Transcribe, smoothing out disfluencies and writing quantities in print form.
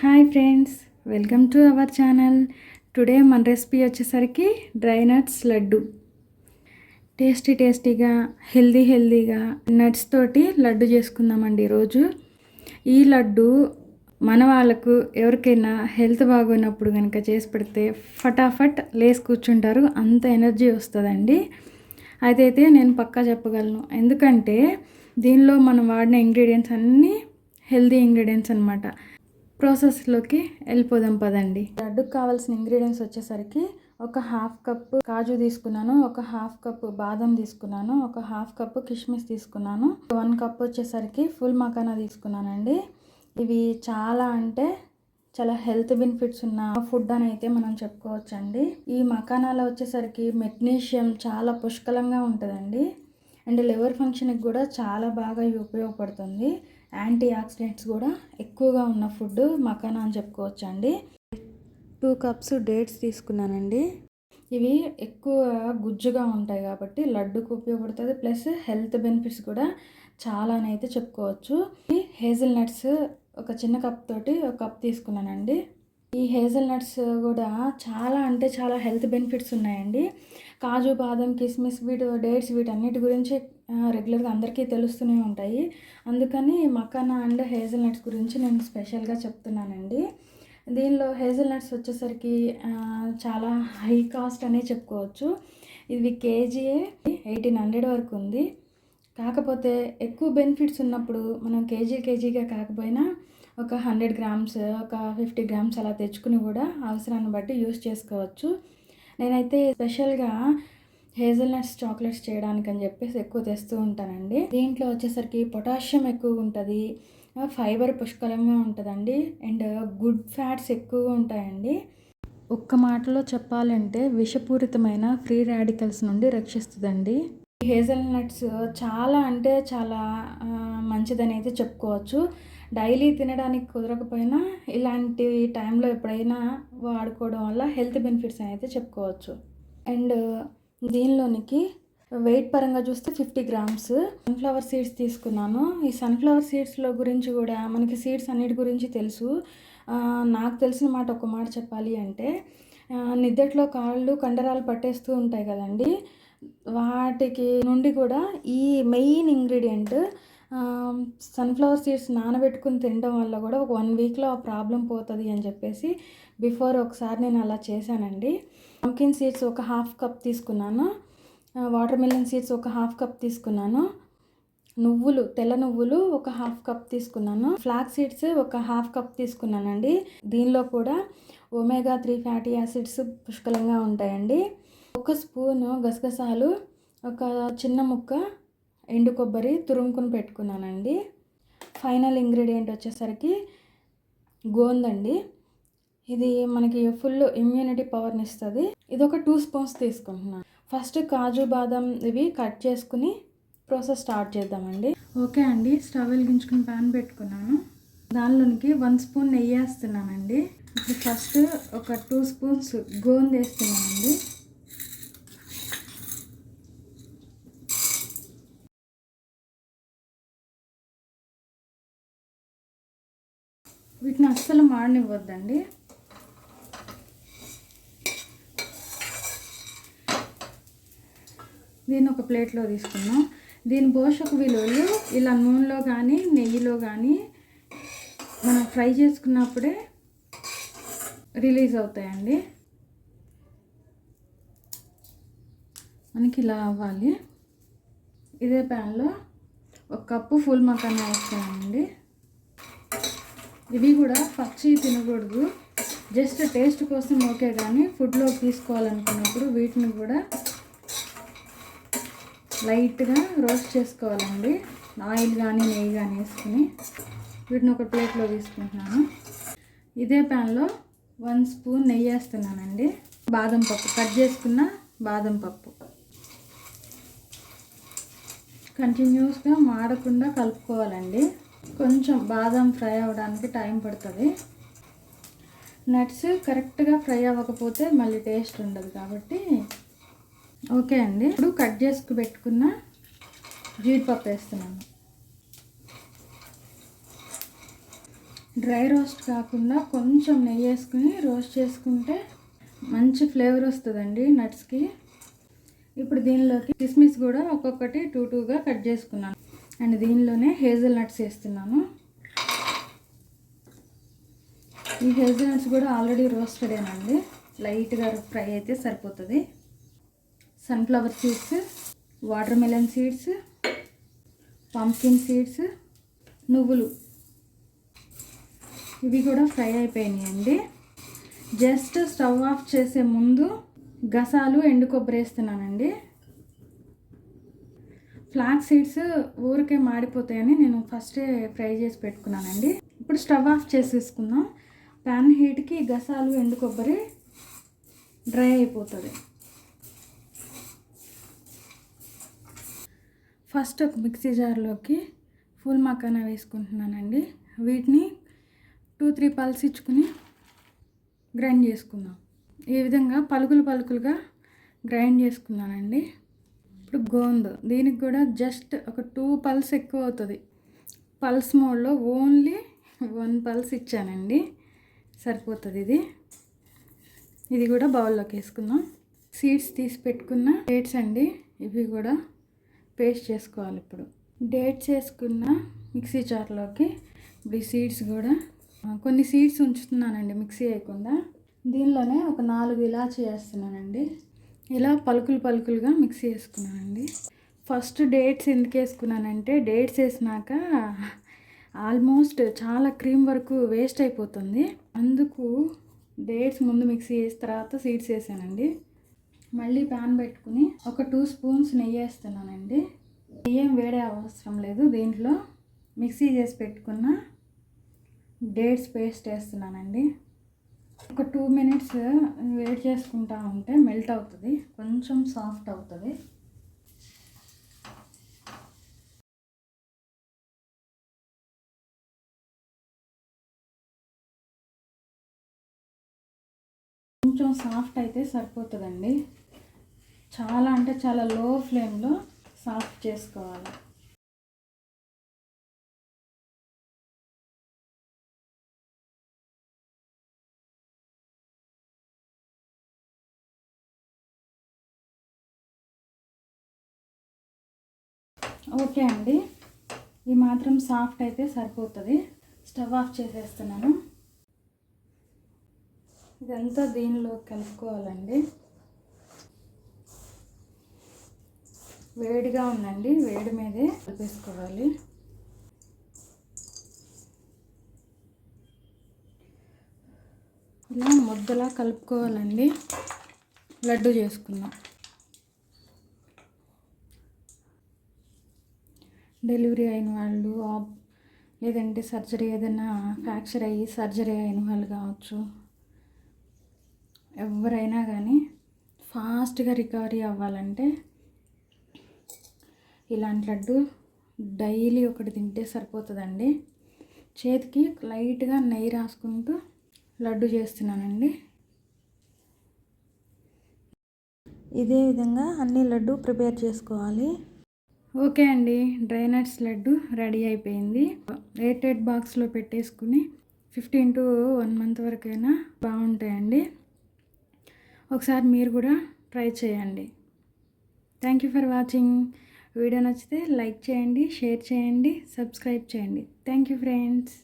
Hi friends, welcome to our channel. Today మన recipe వచ్చేసరికి dry nuts laddu. టేస్టీగా హెల్దీగా నట్స్ తోటి లడ్డు చేసుకుందామండి ఈరోజు. ఈ లడ్డు మన వాళ్ళకు ఎవరికైనా హెల్త్ బాగోనప్పుడు కనుక చేసి పెడితే ఫటాఫట్ లేసి కూర్చుంటారు, అంత ఎనర్జీ వస్తుందండి. అదైతే నేను పక్కా చెప్పగలను, ఎందుకంటే దీనిలో మనం వాడిన ఇంగ్రీడియంట్స్ అన్నీ హెల్దీ ఇంగ్రీడియంట్స్ అనమాట. ప్రాసెస్లోకి వెళ్ళిపోదాం పదండి. లడ్డుకు కావాల్సిన ఇంగ్రీడియంట్స్ వచ్చేసరికి ఒక హాఫ్ కప్పు కాజు తీసుకున్నాను, ఒక హాఫ్ కప్పు బాదం తీసుకున్నాను, ఒక హాఫ్ కప్పు కిస్మిస్ తీసుకున్నాను, 1 కప్ వచ్చేసరికి ఫుల్ మకానా తీసుకున్నానండి. ఇవి చాలా చాలా హెల్త్ బెనిఫిట్స్ ఉన్న ఫుడ్ అని అయితే మనం చెప్పుకోవచ్చండి. ఈ మకానాలో వచ్చేసరికి మెగ్నీషియం చాలా పుష్కలంగా ఉంటుందండి. అండ్ లివర్ ఫంక్షన్కి కూడా చాలా బాగా ఉపయోగపడుతుంది. యాంటీ ఆక్సిడెంట్స్ కూడా ఎక్కువగా ఉన్న ఫుడ్ మకానా అని చెప్పుకోవచ్చు అండి. 2 కప్స్ డేట్స్ తీసుకున్నానండి. ఇవి ఎక్కువ గుజ్జుగా ఉంటాయి కాబట్టి లడ్డుకు ఉపయోగపడుతుంది, ప్లస్ హెల్త్ బెనిఫిట్స్ కూడా చాలా అని అయితే చెప్పుకోవచ్చు. హేజల్ నట్స్ ఒక చిన్న కప్ తోటి 1 కప్ తీసుకున్నానండి. ఈ హేజల్ నట్స్ కూడా చాలా హెల్త్ బెనిఫిట్స్ ఉన్నాయండి. కాజు, బాదం, కిస్మిస్, డేట్స్ వీటన్నిటి గురించి రెగ్యులర్గా అందరికీ తెలుస్తూనే ఉంటాయి. అందుకని మకానా అండ్ హేజల్ నట్స్ గురించి నేను స్పెషల్గా చెప్తున్నానండి. దీనిలో హేజల్ నట్స్ వచ్చేసరికి చాలా హై కాస్ట్ అనే చెప్పుకోవచ్చు. ఇది కేజీ 1800 వరకు ఉంది. కాకపోతే ఎక్కువ బెనిఫిట్స్ ఉన్నప్పుడు మనం కేజీగా కాకపోయినా ఒక 100 గ్రామ్స్, ఒక 50 గ్రామ్స్ అలా తెచ్చుకుని కూడా అవసరాన్ని బట్టి యూస్ చేసుకోవచ్చు. నేనైతే స్పెషల్గా హేజల్ నట్స్ చాక్లెట్స్ చేయడానికి అని చెప్పేసి ఎక్కువ తెస్తూ ఉంటానండి. దీంట్లో వచ్చేసరికి పొటాషియం ఎక్కువగా ఉంటుంది, ఫైబర్ పుష్కలంగా ఉంటుందండి, అండ్ గుడ్ ఫ్యాట్స్ ఎక్కువగా ఉంటాయండి. ఒక్క మాటలో చెప్పాలంటే విషపూరితమైన ఫ్రీ రాడికల్స్ నుండి రక్షిస్తుందండి. హేజల్ నట్స్ చాలా మంచిదని అయితే చెప్పుకోవచ్చు. డైలీ తినడానికి కుదరకపోయినా ఇలాంటి టైంలో ఎప్పుడైనా వాడుకోవడం వల్ల హెల్త్ బెనిఫిట్స్ అయితే చెప్పుకోవచ్చు. అండ్ దీనిలోనికి వెయిట్ పరంగా చూస్తే 50 గ్రామ్స్ సన్ఫ్లవర్ సీడ్స్ తీసుకున్నాను. ఈ సన్ఫ్లవర్ సీడ్స్లో గురించి కూడా మనకి సీడ్స్ అన్నిటి గురించి తెలుసు. నాకు తెలిసిన మాట ఒక మాట చెప్పాలి అంటే, నిద్దట్లో కాళ్ళు కండరాలు పట్టేస్తూ ఉంటాయి కదండి, వాటికి నుండి కూడా ఈ మెయిన్ ఇంగ్రీడియంట్ సన్ఫ్లవర్ సీడ్స్ నానబెట్టుకుని తినడం వల్ల కూడా ఒక 1 వీక్లో ఆ ప్రాబ్లం పోతుంది అని చెప్పేసి బిఫోర్ ఒకసారి నేను అలా చేశానండి. పంకిన్ సీడ్స్ ఒక హాఫ్ కప్ తీసుకున్నాను, వాటర్ మిలన్ సీడ్స్ ఒక హాఫ్ కప్ తీసుకున్నాను, తెల్ల నువ్వులు ఒక హాఫ్ కప్ తీసుకున్నాను, ఫ్లాక్ సీడ్స్ ఒక హాఫ్ కప్ తీసుకున్నానండి. దీనిలో కూడా ఒమేగా 3 ఫ్యాటీ యాసిడ్స్ పుష్కలంగా ఉంటాయండి. 1 స్పూను గసగసాలు, ఒక చిన్న ముక్క ఎండు కొబ్బరి తురుముకుని పెట్టుకున్నానండి. ఫైనల్ ఇంగ్రీడియంట్ వచ్చేసరికి గోందండి. ఇది మనకి ఫుల్ ఇమ్యూనిటీ పవర్ని ఇస్తుంది. ఇది ఒక 2 స్పూన్స్ తీసుకుంటున్నాను. ఫస్ట్ కాజు, బాదం ఇవి కట్ చేసుకుని ప్రాసెస్ స్టార్ట్ చేద్దామండి. ఓకే అండి, స్టవ్ వెలిగించుకుని ప్యాన్ పెట్టుకున్నాను. దానిలోనికి 1 స్పూన్ నెయ్యి వేస్తున్నానండి. ఇప్పుడు ఫస్ట్ ఒక 2 స్పూన్స్ గోంద వేస్తున్నానండి. వీటిని అస్సలు మాడనివ్వద్దండి. దీన్ని ఒక ప్లేట్లో తీసుకున్నాం. దీని పోషక విలువలు ఇలా నూనెలో కానీ నెయ్యిలో కానీ మనం ఫ్రై చేసుకున్నప్పుడే రిలీజ్ అవుతాయండి. మనకి ఇలా అవ్వాలి. ఇదే ప్యాన్లో 1 కప్పు ఫుల్ మకానా వేస్తానండి. ఇవి కూడా పచ్చి తినకూడదు, జస్ట్ టేస్ట్ కోసం ఓకే, కానీ ఫుడ్లో తీసుకోవాలనుకున్నప్పుడు వీటిని కూడా లైట్గా రోస్ట్ చేసుకోవాలండి. ఆయిల్ కానీ నెయ్యి కానీ వేసుకుని వీటిని ఒక ప్లేట్లో తీసుకుంటున్నాను. ఇదే ప్యాన్లో 1 స్పూన్ నెయ్యి వేస్తున్నానండి. బాదం పప్పు, కట్ చేసుకున్న బాదం పప్పు కంటిన్యూస్గా మాడకుండా కలుపుకోవాలండి. కొంచెం బాదం ఫ్రై అవ్వడానికి టైం పడుతుంది. నట్స్ కరెక్ట్గా ఫ్రై అవ్వకపోతే మళ్ళీ టేస్ట్ ఉండదు కాబట్టి ఓకే అండి. ఇప్పుడు కట్ చేసుకు పెట్టుకున్న జీడిపప్పు వేస్తున్నాను. డ్రై రోస్ట్ కాకుండా కొంచెం నెయ్యి వేసుకుని రోస్ట్ చేసుకుంటే మంచి ఫ్లేవర్ వస్తుందండి నట్స్కి. ఇప్పుడు దీనిలోకి కిస్మిస్ కూడా ఒక్కొక్కటి 2గా కట్ చేసుకున్నాను అండ్ దీనిలోనే హేజల్ నట్స్ వేస్తున్నాను. ఈ హేజల్ నట్స్ కూడా ఆల్రెడీ రోస్టెడేనండి, లైట్గా ఫ్రై అయితే సరిపోతుంది. Sunflower seeds, water melon seeds, pumpkin seeds, నువ్వులు ఇవి కూడా ఫ్రై అయిపోయినాయండి. జస్ట్ స్టవ్ ఆఫ్ చేసే ముందు గసాలు ఎండు కొబ్బరి వేస్తున్నానండి. ఫ్లాక్స్ సీడ్స్ ఊరికే మాడిపోతాయని నేను ఫస్టే ఫ్రై చేసి పెట్టుకున్నానండి. ఇప్పుడు స్టవ్ ఆఫ్ చేసేసుకుందాం. ప్యాన్ హీట్కి గసాలు ఎండు కొబ్బరి డ్రై అయిపోతుంది. ఫస్ట్ ఒక మిక్సీ జార్లోకి ఫుల్ మకానా వేసుకుంటున్నానండి. వీటిని 2-3 పల్స్ ఇచ్చుకుని గ్రైండ్ చేసుకుందాం. ఈ విధంగా పలుకులుగా గ్రైండ్ చేసుకున్నానండి. ఇప్పుడు గోందు, దీనికి కూడా జస్ట్ ఒక 2 పల్స్ ఎక్కువ అవుతుంది. పల్స్ మోడ్లో ఓన్లీ 1 పల్స్ ఇచ్చానండి, సరిపోతుంది. ఇది కూడా బౌల్లోకి వేసుకుందాం. సీడ్స్ తీసి పెట్టుకున్న డేట్స్ అండి, ఇవి కూడా పేస్ట్ చేసుకోవాలి. ఇప్పుడు డేట్స్ వేసుకున్న మిక్సీ జార్లోకి ఇప్పుడు ఈ సీడ్స్ కూడా కొన్ని సీడ్స్ ఉంచుతున్నానండి మిక్సీ వేయకుండా. దీనిలోనే ఒక 4 ఇలాచీ వేస్తున్నానండి. ఇలా పలుకులుగా మిక్సీ వేసుకున్నానండి. ఫస్ట్ డేట్స్ ఎందుకు వేసుకున్నానంటే డేట్స్ వేసినాక ఆల్మోస్ట్ చాలా క్రీమ్ వరకు వేస్ట్ అయిపోతుంది, అందుకు డేట్స్ ముందు మిక్సీ వేసిన తర్వాత సీడ్స్ వేసానండి. మళ్ళీ ప్యాన్ పెట్టుకుని ఒక 2 స్పూన్స్ నెయ్యి వేస్తున్నానండి. నెయ్యి ఏం వేడే అవసరం లేదు. దీంట్లో మిక్సీ చేసి పెట్టుకున్న డేట్స్ పేస్ట్ వేస్తున్నానండి. ఒక 2 మినిట్స్ వేడి చేసుకుంటా ఉంటే మెల్ట్ అవుతుంది, కొంచెం సాఫ్ట్ అవుతుంది. కొంచెం సాఫ్ట్ అయితే సరిపోతుందండి. చాలా అంటే చాలా లో ఫ్లేమ్లో సాఫ్ట్ చేసుకోవాలి. ఓకే అండి, ఈ మాత్రం సాఫ్ట్ అయితే సరిపోతుంది. స్టవ్ ఆఫ్ చేసేస్తున్నాను. ఇదంతా దీనిలో కలుపుకోవాలండి. వేడిగా ఉందండి, వేడి మీదే కలిపేసుకోవాలి. ఇలా ముద్దలా కలుపుకోవాలండి. లడ్డు చేసుకుందాం. డెలివరీ అయిన వాళ్ళు, లేదంటే సర్జరీ ఏదైనా ఫ్రాక్చర్ అయ్యి సర్జరీ అయిన వాళ్ళు కావచ్చు, ఎవరైనా కానీ ఫాస్ట్గా రికవరీ అవ్వాలంటే ఇలాంటి లడ్డు డైలీ ఒకటి తింటే సరిపోతుందండి. చేతికి లైట్గా నెయ్యి రాసుకుంటూ లడ్డు చేస్తున్నానండి. ఇదే విధంగా అన్ని లడ్డు ప్రిపేర్ చేసుకోవాలి. ఓకే అండి, డ్రై నట్స్ లడ్డు రెడీ అయిపోయింది. ఎయిర్టైట్ బాక్స్లో పెట్టేసుకుని 15 to 1 month వరకైనా బాగుంటాయండి. ఒకసారి మీరు కూడా ట్రై చేయండి. Thank you for watching. Video నచ్చితే లైక్ చేయండి, షేర్ చేయండి, సబ్స్క్రైబ్ చేయండి. Thank you friends.